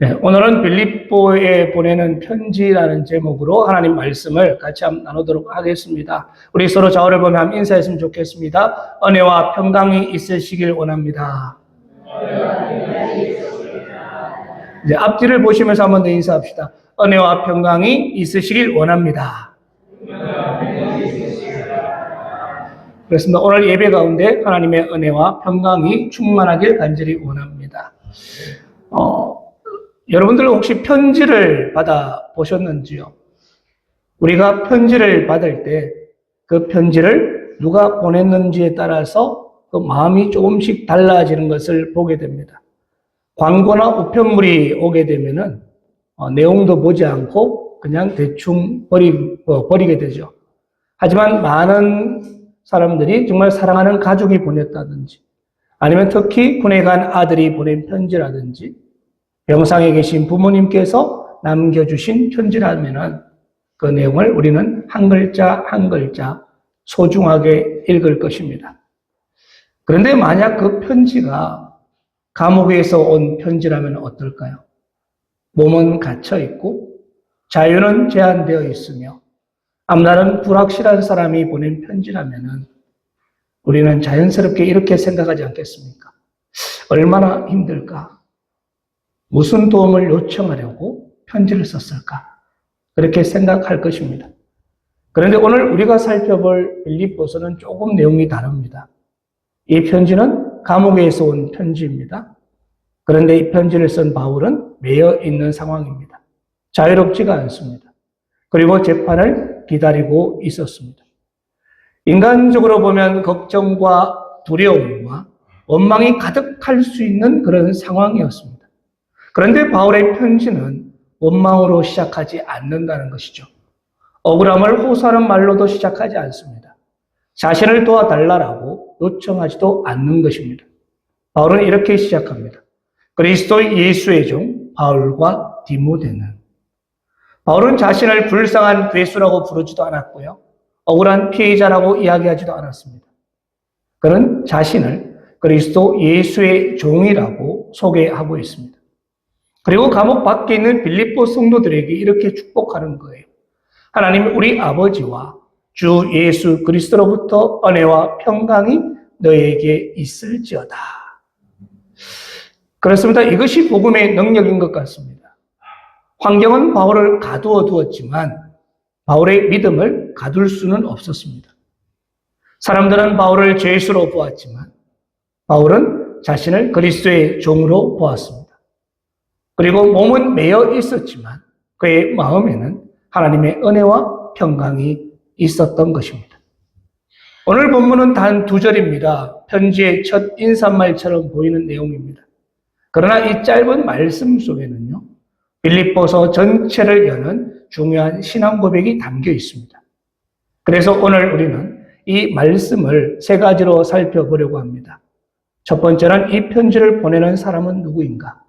네, 오늘은 빌립보에 보내는 편지라는 제목으로 하나님 말씀을 같이 한번 나누도록 하겠습니다. 우리 서로 좌우를 보며 한번 인사했으면 좋겠습니다. 은혜와 평강이 있으시길 원합니다. 이제 앞뒤를 보시면서 한번 더 인사합시다. 은혜와 평강이 있으시길 원합니다. 그렇습니다. 오늘 예배 가운데 하나님의 은혜와 평강이 충만하길 간절히 원합니다. 여러분들 혹시 편지를 받아 보셨는지요? 우리가 편지를 받을 때 그 편지를 누가 보냈는지에 따라서 그 마음이 조금씩 달라지는 것을 보게 됩니다. 광고나 우편물이 오게 되면은 내용도 보지 않고 그냥 대충 버리게 되죠. 하지만 많은 사람들이 정말 사랑하는 가족이 보냈다든지 아니면 특히 군에 간 아들이 보낸 편지라든지 병상에 계신 부모님께서 남겨주신 편지라면은 그 내용을 우리는 한 글자 한 글자 소중하게 읽을 것입니다. 그런데 만약 그 편지가 감옥에서 온 편지라면 어떨까요? 몸은 갇혀 있고 자유는 제한되어 있으며 앞날은 불확실한 사람이 보낸 편지라면은 우리는 자연스럽게 이렇게 생각하지 않겠습니까? 얼마나 힘들까? 무슨 도움을 요청하려고 편지를 썼을까? 그렇게 생각할 것입니다. 그런데 오늘 우리가 살펴볼 빌립보서는 조금 내용이 다릅니다. 이 편지는 감옥에서 온 편지입니다. 그런데 이 편지를 쓴 바울은 매여 있는 상황입니다. 자유롭지가 않습니다. 그리고 재판을 기다리고 있었습니다. 인간적으로 보면 걱정과 두려움과 원망이 가득할 수 있는 그런 상황이었습니다. 그런데 바울의 편지는 원망으로 시작하지 않는다는 것이죠. 억울함을 호소하는 말로도 시작하지 않습니다. 자신을 도와달라고 요청하지도 않는 것입니다. 바울은 이렇게 시작합니다. 그리스도 예수의 종 바울과 디모데는. 바울은 자신을 불쌍한 괴수라고 부르지도 않았고요. 억울한 피해자라고 이야기하지도 않았습니다. 그는 자신을 그리스도 예수의 종이라고 소개하고 있습니다. 그리고 감옥 밖에 있는 빌립보 성도들에게 이렇게 축복하는 거예요. 하나님 우리 아버지와 주 예수 그리스도로부터 은혜와 평강이 너에게 있을지어다. 그렇습니다. 이것이 복음의 능력인 것 같습니다. 환경은 바울을 가두어 두었지만 바울의 믿음을 가둘 수는 없었습니다. 사람들은 바울을 죄수로 보았지만 바울은 자신을 그리스도의 종으로 보았습니다. 그리고 몸은 매여 있었지만 그의 마음에는 하나님의 은혜와 평강이 있었던 것입니다. 오늘 본문은 단 2절입니다. 편지의 첫 인사말처럼 보이는 내용입니다. 그러나 이 짧은 말씀 속에는요, 빌립보서 전체를 여는 중요한 신앙 고백이 담겨 있습니다. 그래서 오늘 우리는 이 말씀을 3가지로 살펴보려고 합니다. 첫 번째는 이 편지를 보내는 사람은 누구인가?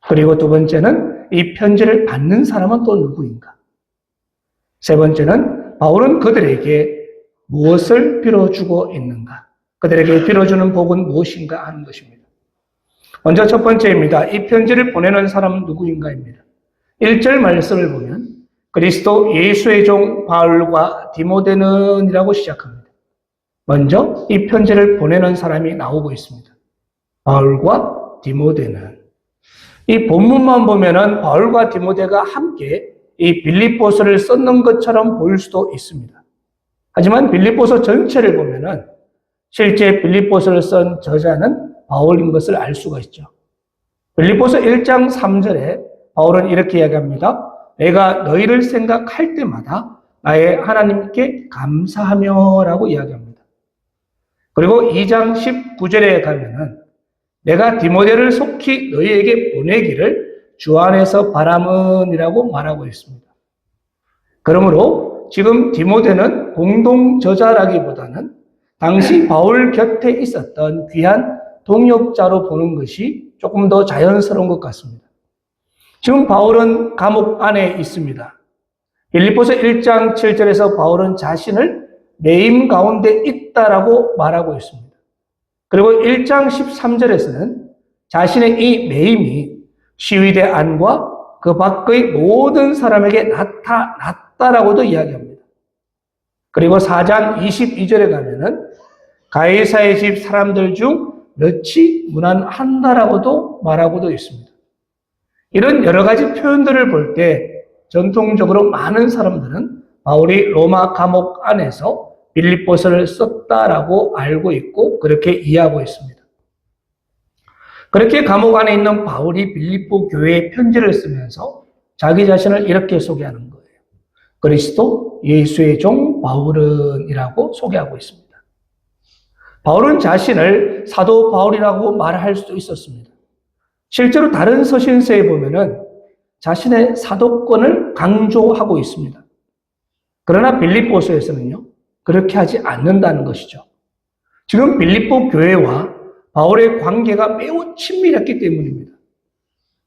그리고 2번째는 이 편지를 받는 사람은 또 누구인가? 3번째는 바울은 그들에게 무엇을 빌어주고 있는가? 그들에게 빌어주는 복은 무엇인가 하는 것입니다. 먼저 첫 번째입니다. 이 편지를 보내는 사람은 누구인가입니다. 1절 말씀을 보면 그리스도 예수의 종 바울과 디모데는 이라고 시작합니다. 먼저 이 편지를 보내는 사람이 나오고 있습니다. 바울과 디모데는. 이 본문만 보면은 바울과 디모데가 함께 이 빌립보서를 썼는 것처럼 보일 수도 있습니다. 하지만 빌립보서 전체를 보면은 실제 빌립보서를 쓴 저자는 바울인 것을 알 수가 있죠. 빌립보서 1장 3절에 바울은 이렇게 이야기합니다. 내가 너희를 생각할 때마다 나의 하나님께 감사하며 라고 이야기합니다. 그리고 2장 19절에 가면은 내가 디모데를 속히 너희에게 보내기를 주 안에서 바람은이라고 말하고 있습니다. 그러므로 지금 디모데는 공동 저자라기보다는 당시 바울 곁에 있었던 귀한 동역자로 보는 것이 조금 더 자연스러운 것 같습니다. 지금 바울은 감옥 안에 있습니다. 빌립보서 1장 7절에서 바울은 자신을 매임 가운데 있다라고 말하고 있습니다. 그리고 1장 13절에서는 자신의 이 매임이 시위대 안과 그 밖의 모든 사람에게 나타났다라고도 이야기합니다. 그리고 4장 22절에 가면은 가이사의 집 사람들 중 몇이 무난한다라고도 말하고도 있습니다. 이런 여러 가지 표현들을 볼 때 전통적으로 많은 사람들은 바울이 로마 감옥 안에서 빌립보서를 썼다라고 알고 있고 그렇게 이해하고 있습니다. 그렇게 감옥 안에 있는 바울이 빌립보 교회에 편지를 쓰면서 자기 자신을 이렇게 소개하는 거예요. 그리스도 예수의 종 바울은이라고 소개하고 있습니다. 바울은 자신을 사도 바울이라고 말할 수도 있었습니다. 실제로 다른 서신서에 보면은 자신의 사도권을 강조하고 있습니다. 그러나 빌립보서에서는요, 그렇게 하지 않는다는 것이죠. 지금 빌립보 교회와 바울의 관계가 매우 친밀했기 때문입니다.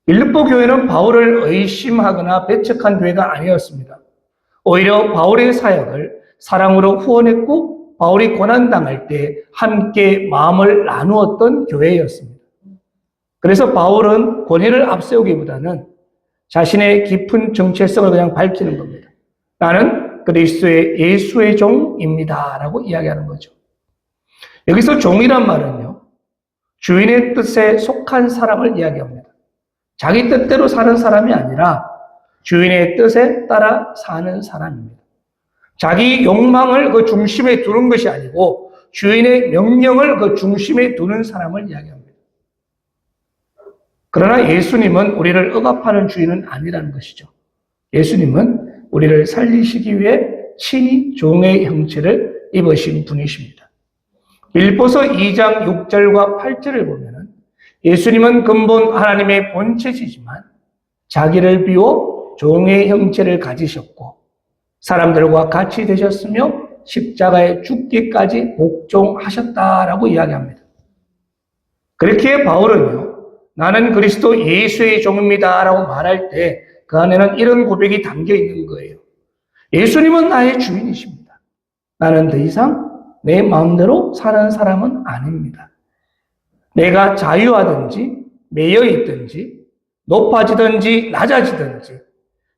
빌립보 교회는 바울을 의심하거나 배척한 교회가 아니었습니다. 오히려 바울의 사역을 사랑으로 후원했고 바울이 고난당할 때 함께 마음을 나누었던 교회였습니다. 그래서 바울은 권위를 앞세우기보다는 자신의 깊은 정체성을 그냥 밝히는 겁니다. 나는 그리스도의 예수의 종입니다 라고 이야기하는 거죠. 여기서 종이란 말은요, 주인의 뜻에 속한 사람을 이야기합니다. 자기 뜻대로 사는 사람이 아니라 주인의 뜻에 따라 사는 사람입니다. 자기 욕망을 그 중심에 두는 것이 아니고 주인의 명령을 그 중심에 두는 사람을 이야기합니다. 그러나 예수님은 우리를 억압하는 주인은 아니라는 것이죠. 예수님은 우리를 살리시기 위해 친히 종의 형체를 입으신 분이십니다. 빌립보서 2장 6절과 8절을 보면 예수님은 근본 하나님의 본체시지만 자기를 비워 종의 형체를 가지셨고 사람들과 같이 되셨으며 십자가에 죽기까지 복종하셨다라고 이야기합니다. 그렇게 바울은요, 나는 그리스도 예수의 종입니다 라고 말할 때 그 안에는 이런 고백이 담겨 있는 거예요. 예수님은 나의 주인이십니다. 나는 더 이상 내 마음대로 사는 사람은 아닙니다. 내가 자유하든지 매여 있든지 높아지든지 낮아지든지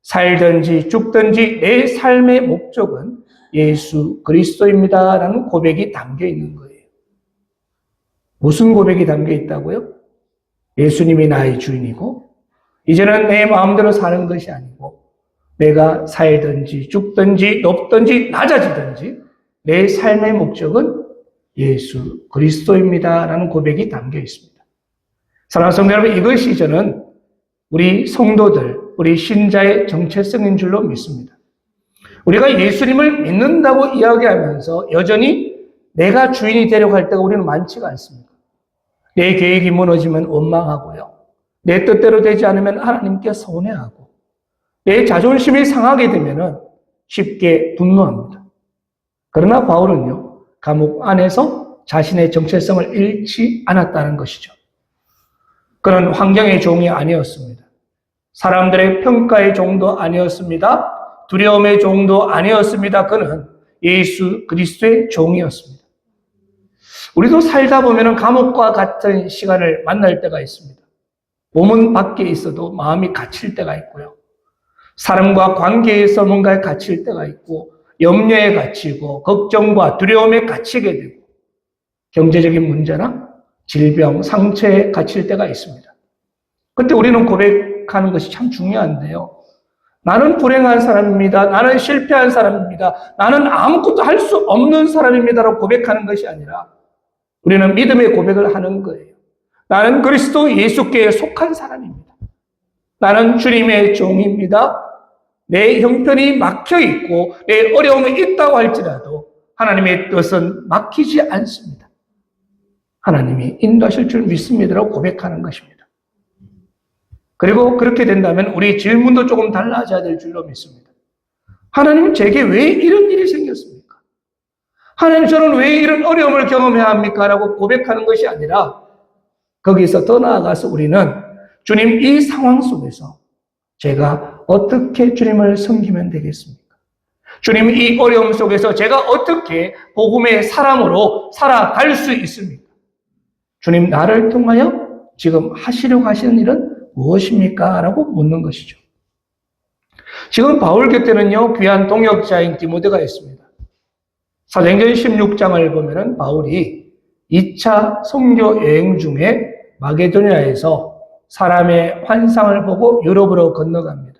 살든지 죽든지 내 삶의 목적은 예수 그리스도입니다 라는 고백이 담겨 있는 거예요. 무슨 고백이 담겨 있다고요? 예수님이 나의 주인이고 이제는 내 마음대로 사는 것이 아니고 내가 살든지 죽든지 높든지 낮아지든지 내 삶의 목적은 예수 그리스도입니다 라는 고백이 담겨 있습니다. 사랑하는 성도 여러분, 이것이 저는 우리 성도들, 우리 신자의 정체성인 줄로 믿습니다. 우리가 예수님을 믿는다고 이야기하면서 여전히 내가 주인이 되려고 할 때가 우리는 많지가 않습니다. 내 계획이 무너지면 원망하고요. 내 뜻대로 되지 않으면 하나님께 서운해하고 내 자존심이 상하게 되면 쉽게 분노합니다. 그러나 바울은요, 감옥 안에서 자신의 정체성을 잃지 않았다는 것이죠. 그는 환경의 종이 아니었습니다. 사람들의 평가의 종도 아니었습니다. 두려움의 종도 아니었습니다. 그는 예수 그리스도의 종이었습니다. 우리도 살다 보면 감옥과 같은 시간을 만날 때가 있습니다. 몸은 밖에 있어도 마음이 갇힐 때가 있고요. 사람과 관계에서 뭔가에 갇힐 때가 있고 염려에 갇히고 걱정과 두려움에 갇히게 되고 경제적인 문제나 질병, 상처에 갇힐 때가 있습니다. 그때 우리는 고백하는 것이 참 중요한데요. 나는 불행한 사람입니다. 나는 실패한 사람입니다. 나는 아무것도 할 수 없는 사람입니다라고 고백하는 것이 아니라 우리는 믿음의 고백을 하는 거예요. 나는 그리스도 예수께 속한 사람입니다. 나는 주님의 종입니다. 내 형편이 막혀 있고 내 어려움이 있다고 할지라도 하나님의 뜻은 막히지 않습니다. 하나님이 인도하실 줄 믿습니다라고 고백하는 것입니다. 그리고 그렇게 된다면 우리 질문도 조금 달라져야 될 줄로 믿습니다. 하나님, 제게 왜 이런 일이 생겼습니까? 하나님, 저는 왜 이런 어려움을 경험해야 합니까? 라고 고백하는 것이 아니라 거기서 더 나아가서 우리는 주님, 이 상황 속에서 제가 어떻게 주님을 섬기면 되겠습니까? 주님, 이 어려움 속에서 제가 어떻게 복음의 사람으로 살아갈 수 있습니까? 주님, 나를 통하여 지금 하시려고 하시는 일은 무엇입니까? 라고 묻는 것이죠. 지금 바울 곁에는요, 귀한 동역자인 디모데가 있습니다. 사도행전 16장을 보면은 바울이 2차 선교 여행 중에 마게도니아에서 사람의 환상을 보고 유럽으로 건너갑니다.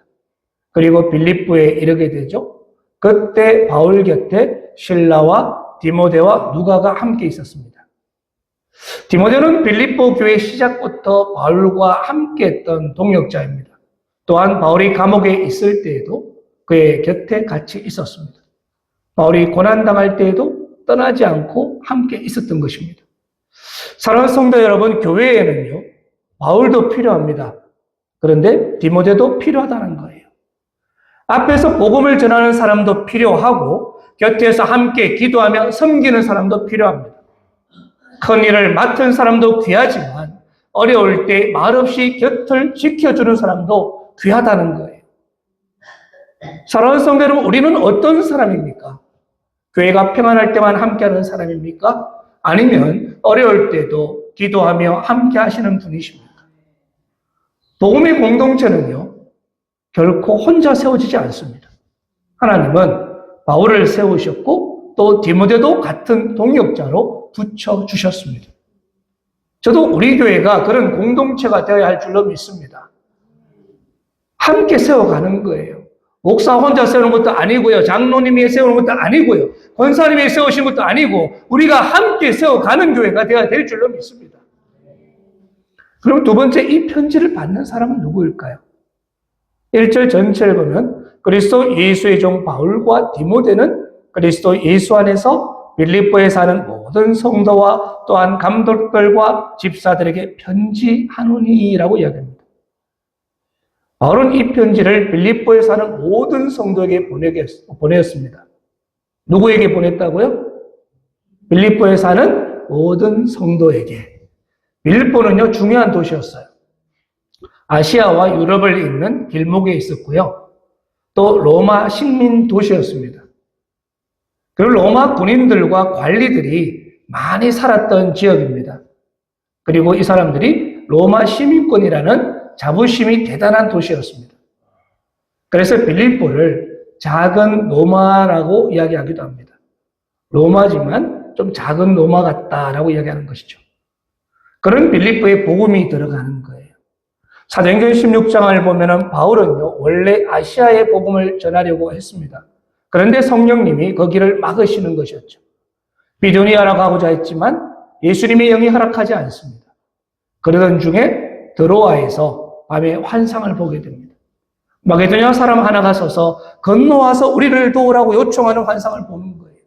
그리고 빌립보에 이르게 되죠. 그때 바울 곁에 실라와 디모데와 누가가 함께 있었습니다. 디모데는 빌립보 교회 시작부터 바울과 함께 했던 동역자입니다. 또한 바울이 감옥에 있을 때에도 그의 곁에 같이 있었습니다. 바울이 고난당할 때에도 떠나지 않고 함께 있었던 것입니다. 사랑하는 성도 여러분, 교회에는요, 바울도 필요합니다. 그런데 디모데도 필요하다는 거예요. 앞에서 복음을 전하는 사람도 필요하고 곁에서 함께 기도하며 섬기는 사람도 필요합니다. 큰 일을 맡은 사람도 귀하지만 어려울 때 말없이 곁을 지켜주는 사람도 귀하다는 거예요. 사랑하는 성도 여러분, 우리는 어떤 사람입니까? 교회가 평안할 때만 함께하는 사람입니까? 아니면 어려울 때도 기도하며 함께 하시는 분이십니까? 복음의 공동체는요, 결코 혼자 세워지지 않습니다. 하나님은 바울을 세우셨고 또 디모데도 같은 동역자로 붙여주셨습니다. 저도 우리 교회가 그런 공동체가 되어야 할 줄로 믿습니다. 함께 세워가는 거예요. 목사 혼자 세우는 것도 아니고요. 장로님이 세우는 것도 아니고요. 권사님이 세우신 것도 아니고 우리가 함께 세워가는 교회가 되어야 될 줄로 믿습니다. 그럼 두 번째, 이 편지를 받는 사람은 누구일까요? 1절 전체를 보면 그리스도 예수의 종 바울과 디모데는 그리스도 예수 안에서 빌립보에 사는 모든 성도와 또한 감독들과 집사들에게 편지하노니라고 이야기합니다. 바울은 이 편지를 빌립보에 사는 모든 성도에게 보냈습니다. 누구에게 보냈다고요? 빌립보에 사는 모든 성도에게. 빌립보는요, 중요한 도시였어요. 아시아와 유럽을 잇는 길목에 있었고요. 또 로마 식민 도시였습니다. 그리고 로마 군인들과 관리들이 많이 살았던 지역입니다. 그리고 이 사람들이 로마 시민권이라는 자부심이 대단한 도시였습니다. 그래서 빌립보를 작은 로마라고 이야기하기도 합니다. 로마지만 좀 작은 로마 같다라고 이야기하는 것이죠. 그런 빌립보에 복음이 들어가는 거예요. 사도행전 16장을 보면은 바울은요, 원래 아시아의 복음을 전하려고 했습니다. 그런데 성령님이 거기를 막으시는 것이었죠. 비두니아라고 가고자 했지만 예수님의 영이 허락하지 않습니다. 그러던 중에 드로아에서 밤에 환상을 보게 됩니다. 마게도냐 사람 하나가 서서 건너와서 우리를 도우라고 요청하는 환상을 보는 거예요.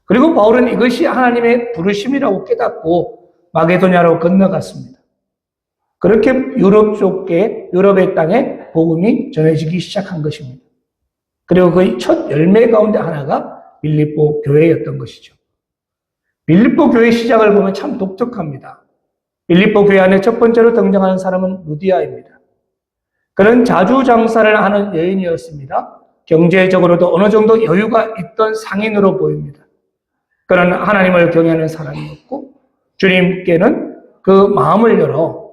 그리고 바울은 이것이 하나님의 부르심이라고 깨닫고 마게도냐로 건너갔습니다. 그렇게 유럽의 땅에 복음이 전해지기 시작한 것입니다. 그리고 그 첫 열매 가운데 하나가 빌립보 교회였던 것이죠. 빌립보 교회 시작을 보면 참 독특합니다. 빌립보 교회 안에 첫 번째로 등장하는 사람은 루디아입니다. 그는 자주 장사를 하는 여인이었습니다. 경제적으로도 어느 정도 여유가 있던 상인으로 보입니다. 그는 하나님을 경외하는 사람이었고 주님께는 그 마음을 열어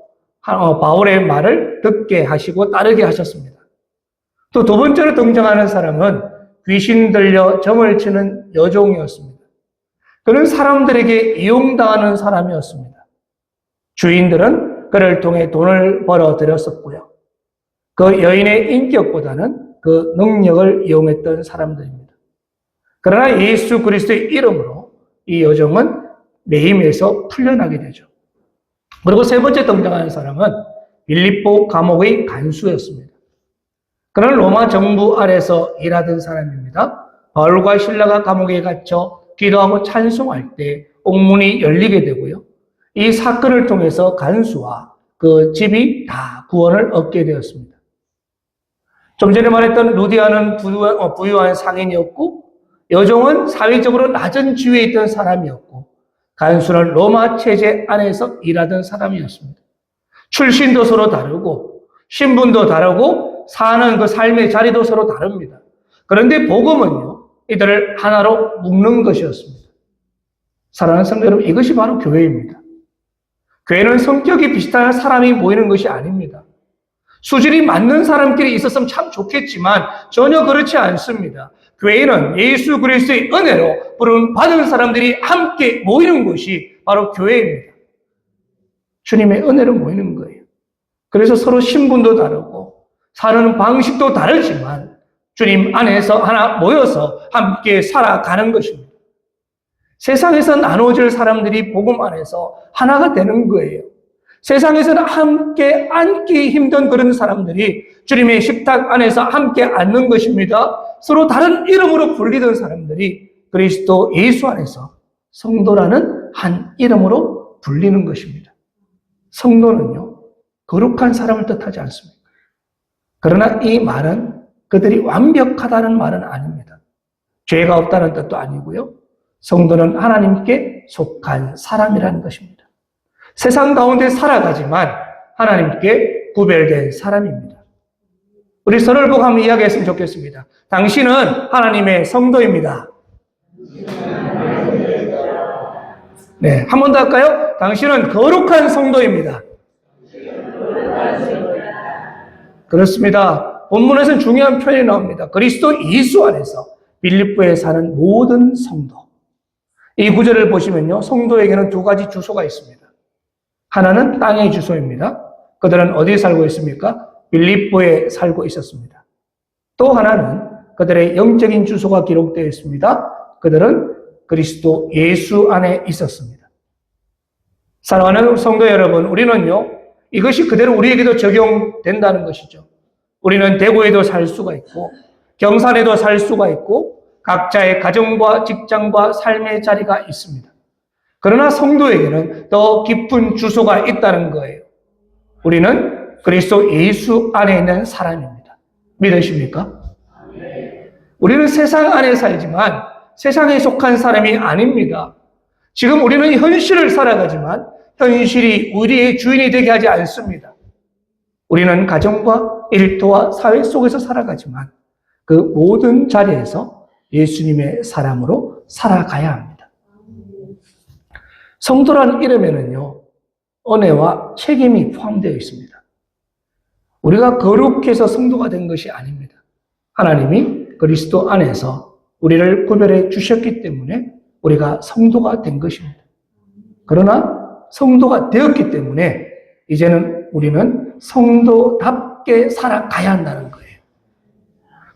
바울의 말을 듣게 하시고 따르게 하셨습니다. 또 두 번째로 등장하는 사람은 귀신 들려 점을 치는 여종이었습니다. 그는 사람들에게 이용당하는 사람이었습니다. 주인들은 그를 통해 돈을 벌어들였었고요. 그 여인의 인격보다는 그 능력을 이용했던 사람들입니다. 그러나 예수 그리스도의 이름으로 이 여종은 매임에서 풀려나게 되죠. 그리고 세 번째 등장하는 사람은 빌립보 감옥의 간수였습니다. 그는 로마 정부 아래서 일하던 사람입니다. 바울과 실라가 감옥에 갇혀 기도하고 찬송할 때 옥문이 열리게 되고요. 이 사건을 통해서 간수와 그 집이 다 구원을 얻게 되었습니다. 좀 전에 말했던 루디아는 부유한 상인이었고 여종은 사회적으로 낮은 지위에 있던 사람이었고 간수는 로마 체제 안에서 일하던 사람이었습니다. 출신도 서로 다르고 신분도 다르고 사는 그 삶의 자리도 서로 다릅니다. 그런데 복음은요, 이들을 하나로 묶는 것이었습니다. 사랑하는 성도 여러분, 이것이 바로 교회입니다. 교회는 성격이 비슷한 사람이 모이는 것이 아닙니다. 수준이 맞는 사람끼리 있었으면 참 좋겠지만 전혀 그렇지 않습니다. 교회는 예수 그리스도의 은혜로 부름 받은 사람들이 함께 모이는 곳이 바로 교회입니다. 주님의 은혜로 모이는 거예요. 그래서 서로 신분도 다르고 사는 방식도 다르지만 주님 안에서 하나 모여서 함께 살아가는 것입니다. 세상에서 나눠질 사람들이 복음 안에서 하나가 되는 거예요. 세상에서는 함께 앉기 힘든 그런 사람들이 주님의 식탁 안에서 함께 앉는 것입니다. 서로 다른 이름으로 불리던 사람들이 그리스도 예수 안에서 성도라는 한 이름으로 불리는 것입니다. 성도는요, 거룩한 사람을 뜻하지 않습니다. 그러나 이 말은 그들이 완벽하다는 말은 아닙니다. 죄가 없다는 뜻도 아니고요. 성도는 하나님께 속한 사람이라는 것입니다. 세상 가운데 살아가지만 하나님께 구별된 사람입니다. 우리 서로를 보고 한번 이야기했으면 좋겠습니다. 당신은 하나님의 성도입니다. 네, 한 번 더 할까요? 당신은 거룩한 성도입니다. 그렇습니다. 본문에서는 중요한 표현이 나옵니다. 그리스도 예수 안에서 빌립보에 사는 모든 성도. 이 구절을 보시면요, 성도에게는 두 가지 주소가 있습니다. 하나는 땅의 주소입니다. 그들은 어디에 살고 있습니까? 빌립보에 살고 있었습니다. 또 하나는 그들의 영적인 주소가 기록되어 있습니다. 그들은 그리스도 예수 안에 있었습니다. 사랑하는 성도 여러분, 우리는요, 이것이 그대로 우리에게도 적용된다는 것이죠. 우리는 대구에도 살 수가 있고 경산에도 살 수가 있고 각자의 가정과 직장과 삶의 자리가 있습니다. 그러나 성도에게는 더 깊은 주소가 있다는 거예요. 우리는 그리스도 예수 안에 있는 사람입니다. 믿으십니까? 우리는 세상 안에 살지만 세상에 속한 사람이 아닙니다. 지금 우리는 현실을 살아가지만 현실이 우리의 주인이 되게 하지 않습니다. 우리는 가정과 일터와 사회 속에서 살아가지만 그 모든 자리에서 예수님의 사람으로 살아가야 합니다. 성도라는 이름에는요, 은혜와 책임이 포함되어 있습니다. 우리가 거룩해서 성도가 된 것이 아닙니다. 하나님이 그리스도 안에서 우리를 구별해 주셨기 때문에 우리가 성도가 된 것입니다. 그러나 성도가 되었기 때문에 이제는 우리는 성도답게 살아가야 한다는 거예요.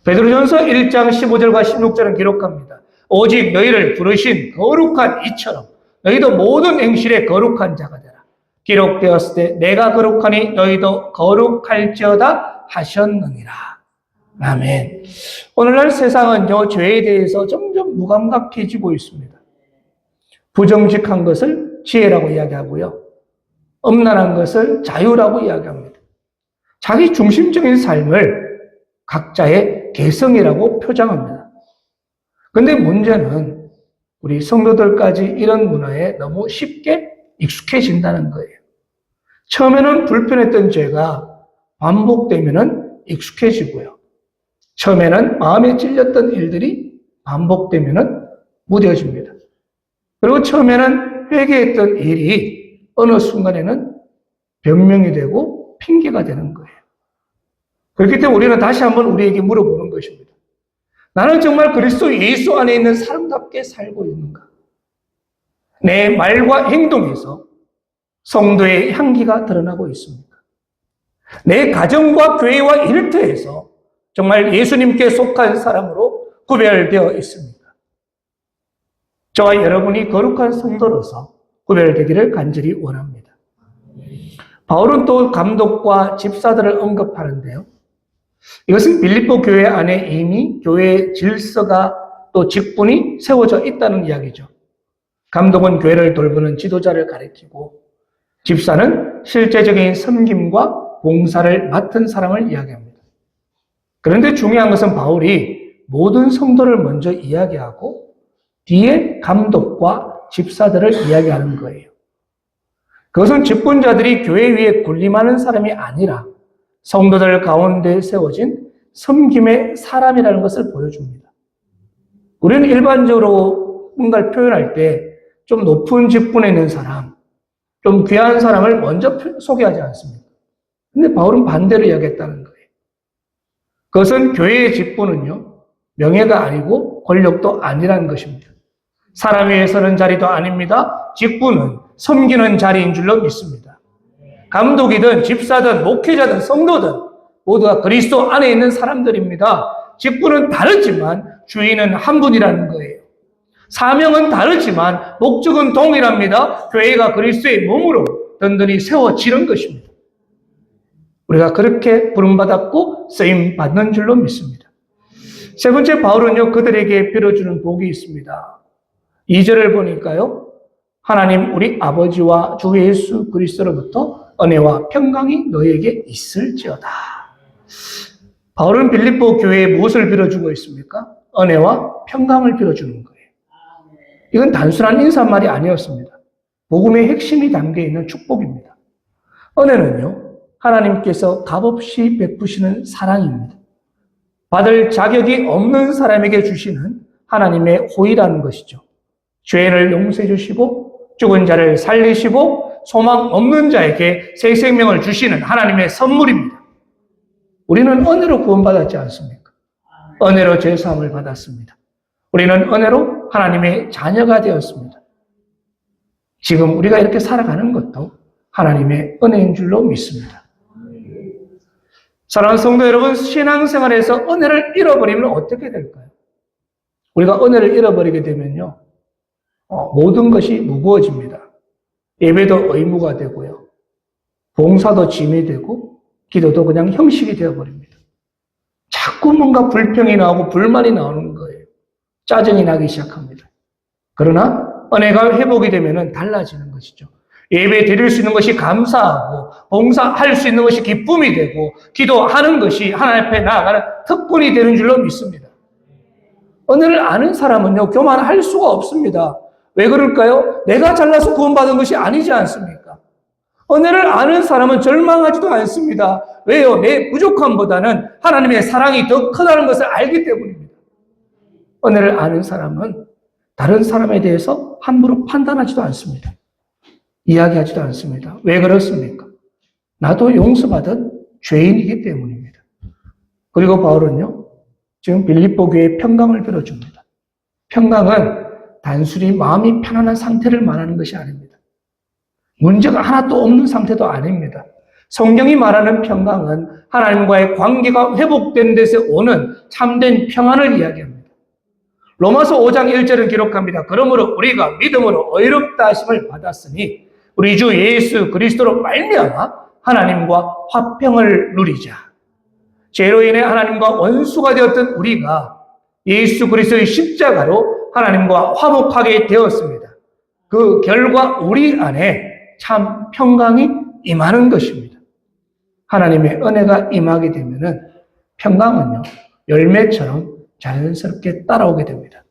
베드로전서 1장 15절과 16절은 기록합니다. 오직 너희를 부르신 거룩한 이처럼 너희도 모든 행실에 거룩한 자가 되라. 기록되었을 때 내가 거룩하니 너희도 거룩할지어다 하셨느니라. 아멘. 오늘날 세상은요, 죄에 대해서 점점 무감각해지고 있습니다. 부정직한 것을 지혜라고 이야기하고요. 음란한 것을 자유라고 이야기합니다. 자기 중심적인 삶을 각자의 개성이라고 표장합니다. 그런데 문제는 우리 성도들까지 이런 문화에 너무 쉽게 익숙해진다는 거예요. 처음에는 불편했던 죄가 반복되면은 익숙해지고요. 처음에는 마음에 찔렸던 일들이 반복되면은 무뎌집니다. 그리고 처음에는 회개했던 일이 어느 순간에는 변명이 되고 핑계가 되는 거예요. 그렇기 때문에 우리는 다시 한번 우리에게 물어보는 것입니다. 나는 정말 그리스도 예수 안에 있는 사람답게 살고 있는가? 내 말과 행동에서 성도의 향기가 드러나고 있습니까? 내 가정과 교회와 일터에서 정말 예수님께 속한 사람으로 구별되어 있습니까? 저와 여러분이 거룩한 성도로서 구별되기를 간절히 원합니다. 바울은 또 감독과 집사들을 언급하는데요. 이것은 빌립보 교회 안에 이미 교회의 질서가 또 직분이 세워져 있다는 이야기죠. 감독은 교회를 돌보는 지도자를 가리키고 집사는 실제적인 섬김과 봉사를 맡은 사람을 이야기합니다. 그런데 중요한 것은 바울이 모든 성도를 먼저 이야기하고 뒤에 감독과 집사들을 이야기하는 거예요. 그것은 직분자들이 교회 위에 군림하는 사람이 아니라 성도들 가운데 세워진 섬김의 사람이라는 것을 보여줍니다. 우리는 일반적으로 뭔가를 표현할 때 좀 높은 직분에 있는 사람, 좀 귀한 사람을 먼저 소개하지 않습니까? 근데 바울은 반대로 이야기했다는 거예요. 그것은 교회의 직분은요, 명예가 아니고 권력도 아니라는 것입니다. 사람 위에 서는 자리도 아닙니다. 직분은 섬기는 자리인 줄로 믿습니다. 감독이든 집사든 목회자든 성도든 모두가 그리스도 안에 있는 사람들입니다. 직분은 다르지만 주인은 한 분이라는 거예요. 사명은 다르지만 목적은 동일합니다. 교회가 그리스도의 몸으로 든든히 세워지는 것입니다. 우리가 그렇게 부름받았고 쓰임받는 줄로 믿습니다. 세 번째, 바울은요, 그들에게 빌어주는 복이 있습니다. 2절을 보니까요, 하나님 우리 아버지와 주 예수 그리스도로부터 은혜와 평강이 너에게 있을지어다. 바울은 빌립보 교회에 무엇을 빌어주고 있습니까? 은혜와 평강을 빌어주는 거예요. 이건 단순한 인사말이 아니었습니다. 복음의 핵심이 담겨있는 축복입니다. 은혜는요, 하나님께서 값없이 베푸시는 사랑입니다. 받을 자격이 없는 사람에게 주시는 하나님의 호의라는 것이죠. 죄인을 용서해 주시고 죽은 자를 살리시고 소망 없는 자에게 새 생명을 주시는 하나님의 선물입니다. 우리는 은혜로 구원받았지 않습니까? 은혜로 죄사함을 받았습니다. 우리는 은혜로 하나님의 자녀가 되었습니다. 지금 우리가 이렇게 살아가는 것도 하나님의 은혜인 줄로 믿습니다. 사랑하는 성도 여러분, 신앙생활에서 은혜를 잃어버리면 어떻게 될까요? 우리가 은혜를 잃어버리게 되면요, 모든 것이 무거워집니다. 예배도 의무가 되고요, 봉사도 짐이 되고, 기도도 그냥 형식이 되어버립니다. 자꾸 뭔가 불평이 나오고 불만이 나오는 거예요. 짜증이 나기 시작합니다. 그러나 은혜가 회복이 되면 달라지는 것이죠. 예배 드릴 수 있는 것이 감사하고 봉사할 수 있는 것이 기쁨이 되고 기도하는 것이 하나님 앞에 나아가는 특권이 되는 줄로 믿습니다. 은혜를 아는 사람은요, 교만할 수가 없습니다. 왜 그럴까요? 내가 잘나서 구원받은 것이 아니지 않습니까? 은혜를 아는 사람은 절망하지도 않습니다. 왜요? 내 부족함보다는 하나님의 사랑이 더 크다는 것을 알기 때문입니다. 은혜를 아는 사람은 다른 사람에 대해서 함부로 판단하지도 않습니다. 이야기하지도 않습니다. 왜 그렇습니까? 나도 용서받은 죄인이기 때문입니다. 그리고 바울은요, 지금 빌립보 교회에 평강을 빌어줍니다. 평강은 단순히 마음이 편안한 상태를 말하는 것이 아닙니다. 문제가 하나도 없는 상태도 아닙니다. 성경이 말하는 평강은 하나님과의 관계가 회복된 데서 오는 참된 평안을 이야기합니다. 로마서 5장 1절은 기록합니다. 그러므로 우리가 믿음으로 의롭다 하심을 받았으니 우리 주 예수 그리스도로 말미암아 하나님과 화평을 누리자. 죄로 인해 하나님과 원수가 되었던 우리가 예수 그리스도의 십자가로 하나님과 화목하게 되었습니다. 그 결과 우리 안에 참 평강이 임하는 것입니다. 하나님의 은혜가 임하게 되면은 평강은요, 열매처럼 자연스럽게 따라오게 됩니다.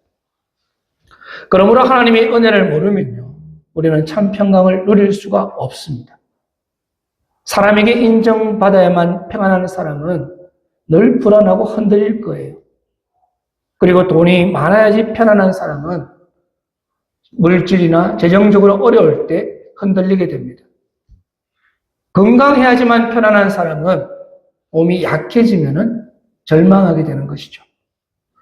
그러므로 하나님의 은혜를 모르면요, 우리는 참 평강을 누릴 수가 없습니다. 사람에게 인정받아야만 평안한 사람은 늘 불안하고 흔들릴 거예요. 그리고 돈이 많아야지 편안한 사람은 물질이나 재정적으로 어려울 때 흔들리게 됩니다. 건강해야지만 편안한 사람은 몸이 약해지면 절망하게 되는 것이죠.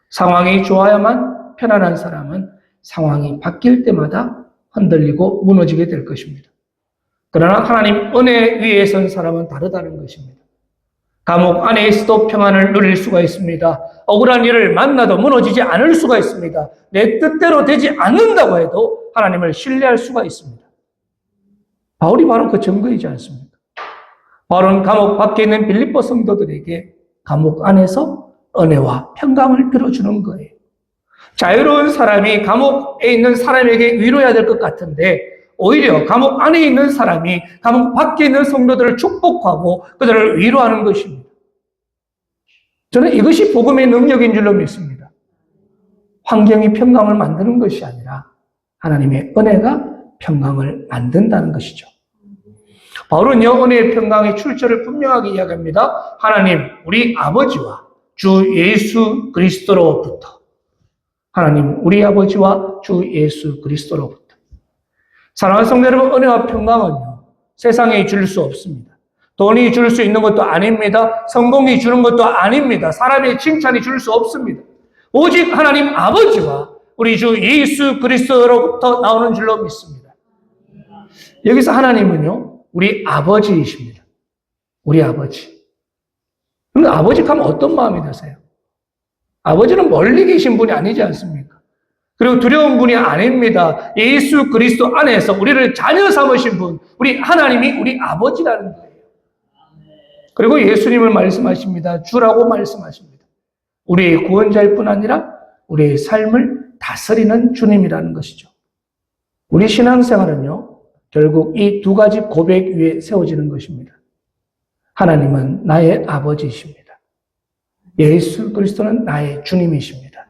상황이 좋아야만 편안한 사람은 상황이 바뀔 때마다 흔들리고 무너지게 될 것입니다. 그러나 하나님 은혜 위에 선 사람은 다르다는 것입니다. 감옥 안에 있어도 평안을 누릴 수가 있습니다. 억울한 일을 만나도 무너지지 않을 수가 있습니다. 내 뜻대로 되지 않는다고 해도 하나님을 신뢰할 수가 있습니다. 바울이 바로 그 증거이지 않습니까? 바울은 감옥 밖에 있는 빌립보 성도들에게 감옥 안에서 은혜와 평강을 빌어주는 거예요. 자유로운 사람이 감옥에 있는 사람에게 위로해야 될 것 같은데 오히려 감옥 안에 있는 사람이 감옥 밖에 있는 성도들을 축복하고 그들을 위로하는 것입니다. 저는 이것이 복음의 능력인 줄로 믿습니다. 환경이 평강을 만드는 것이 아니라 하나님의 은혜가 평강을 만든다는 것이죠. 바울은요, 은혜의 평강의 출처를 분명하게 이야기합니다. 하나님, 우리 아버지와 주 예수 그리스도로부터. 하나님, 우리 아버지와 주 예수 그리스도로부터. 사랑하는 성도 여러분, 은혜와 평강은요, 세상이 줄 수 없습니다. 돈이 줄 수 있는 것도 아닙니다. 성공이 주는 것도 아닙니다. 사람의 칭찬이 줄 수 없습니다. 오직 하나님 아버지와 우리 주 예수 그리스도로부터 나오는 줄로 믿습니다. 여기서 하나님은요, 우리 아버지이십니다. 우리 아버지. 그럼 아버지 하면 어떤 마음이 드세요? 아버지는 멀리 계신 분이 아니지 않습니까? 그리고 두려운 분이 아닙니다. 예수 그리스도 안에서 우리를 자녀 삼으신 분, 우리 하나님이 우리 아버지라는 거예요. 그리고 예수님을 말씀하십니다. 주라고 말씀하십니다. 우리의 구원자일 뿐 아니라 우리의 삶을 다스리는 주님이라는 것이죠. 우리 신앙생활은요, 결국 이 두 가지 고백 위에 세워지는 것입니다. 하나님은 나의 아버지이십니다. 예수 그리스도는 나의 주님이십니다.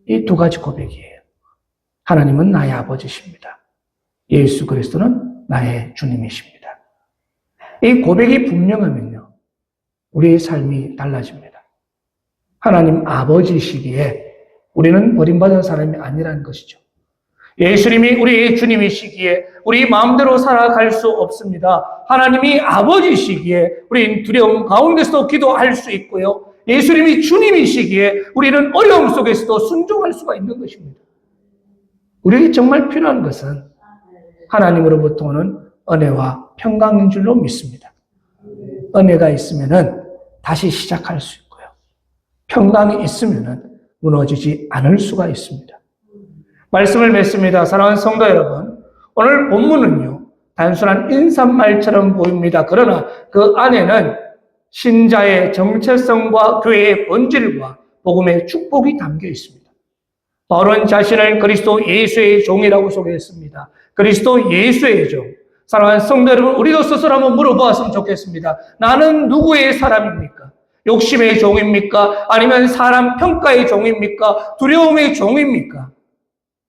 이 두 가지 고백이에요. 하나님은 나의 아버지십니다. 예수 그리스도는 나의 주님이십니다. 이 고백이 분명하면요, 우리의 삶이 달라집니다. 하나님 아버지시기에 우리는 버림받은 사람이 아니라는 것이죠. 예수님이 우리의 주님이시기에 우리 마음대로 살아갈 수 없습니다. 하나님이 아버지시기에 우리는 두려움 가운데서도 기도할 수 있고요. 예수님이 주님이시기에 우리는 어려움 속에서도 순종할 수가 있는 것입니다. 우리에게 정말 필요한 것은 하나님으로부터 오는 은혜와 평강인 줄로 믿습니다. 은혜가 있으면은 다시 시작할 수 있고요. 평강이 있으면은 무너지지 않을 수가 있습니다. 말씀을 맺습니다. 사랑하는 성도 여러분, 오늘 본문은요, 단순한 인사말처럼 보입니다. 그러나 그 안에는 신자의 정체성과 교회의 본질과 복음의 축복이 담겨 있습니다. 바울은 자신을 그리스도 예수의 종이라고 소개했습니다. 그리스도 예수의 종. 사랑하는 성도 여러분, 우리도 스스로 한번 물어보았으면 좋겠습니다. 나는 누구의 사람입니까? 욕심의 종입니까? 아니면 사람 평가의 종입니까? 두려움의 종입니까?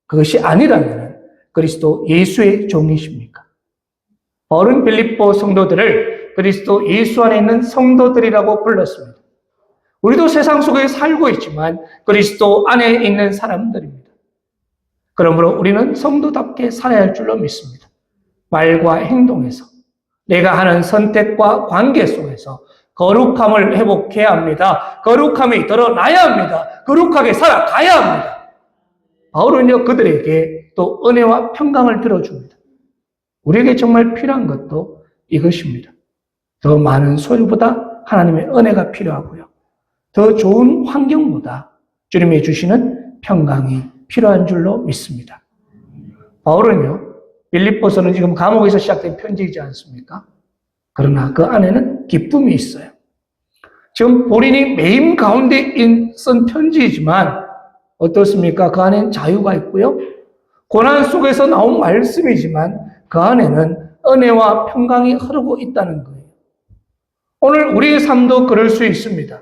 그것이 아니라면 그리스도 예수의 종이십니까? 바울은 빌립보 성도들을 그리스도 예수 안에 있는 성도들이라고 불렀습니다. 우리도 세상 속에 살고 있지만 그리스도 안에 있는 사람들입니다. 그러므로 우리는 성도답게 살아야 할 줄로 믿습니다. 말과 행동에서, 내가 하는 선택과 관계 속에서 거룩함을 회복해야 합니다. 거룩함이 드러나야 합니다. 거룩하게 살아가야 합니다. 바울은요, 그들에게 또 은혜와 평강을 빌어줍니다. 우리에게 정말 필요한 것도 이것입니다. 더 많은 소유보다 하나님의 은혜가 필요하고요. 더 좋은 환경보다 주님이 주시는 평강이 필요한 줄로 믿습니다. 바울은요, 빌립보서는 지금 감옥에서 시작된 편지이지 않습니까? 그러나 그 안에는 기쁨이 있어요. 지금 본인이 매임 가운데 쓴 편지이지만 어떻습니까? 그 안에는 자유가 있고요. 고난 속에서 나온 말씀이지만 그 안에는 은혜와 평강이 흐르고 있다는 거예요. 오늘 우리의 삶도 그럴 수 있습니다.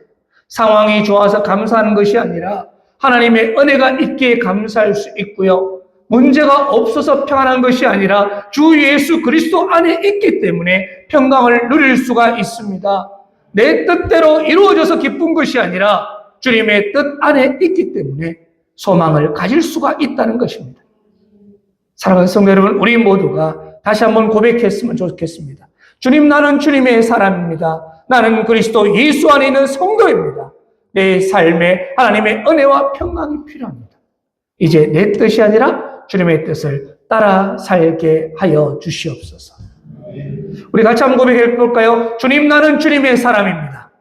상황이 좋아서 감사하는 것이 아니라 하나님의 은혜가 있기에 감사할 수 있고요. 문제가 없어서 평안한 것이 아니라 주 예수 그리스도 안에 있기 때문에 평강을 누릴 수가 있습니다. 내 뜻대로 이루어져서 기쁜 것이 아니라 주님의 뜻 안에 있기 때문에 소망을 가질 수가 있다는 것입니다. 사랑하는 성도 여러분, 우리 모두가 다시 한번 고백했으면 좋겠습니다. 주님, 나는 주님의 사람입니다. 나는 그리스도 예수 안에 있는 성도입니다. 내 삶에 하나님의 은혜와 평강이 필요합니다. 이제 내 뜻이 아니라 주님의 뜻을 따라 살게 하여 주시옵소서. 우리 같이 한번 고백해 볼까요? 주님, 나는 주님의 사람입니다.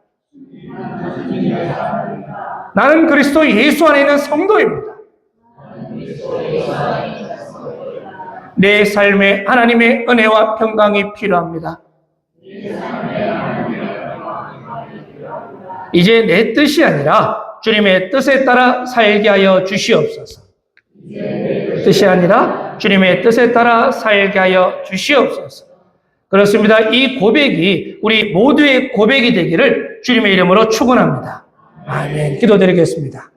나는 그리스도 예수 안에 있는 성도입니다. 내 삶에 하나님의 은혜와 평강이 필요합니다. 이제 내 뜻이 아니라 주님의 뜻에 따라 살게 하여 주시옵소서. 뜻이 아니라 주님의 뜻에 따라 살게 하여 주시옵소서. 그렇습니다. 이 고백이 우리 모두의 고백이 되기를 주님의 이름으로 축원합니다. 아멘. 기도드리겠습니다.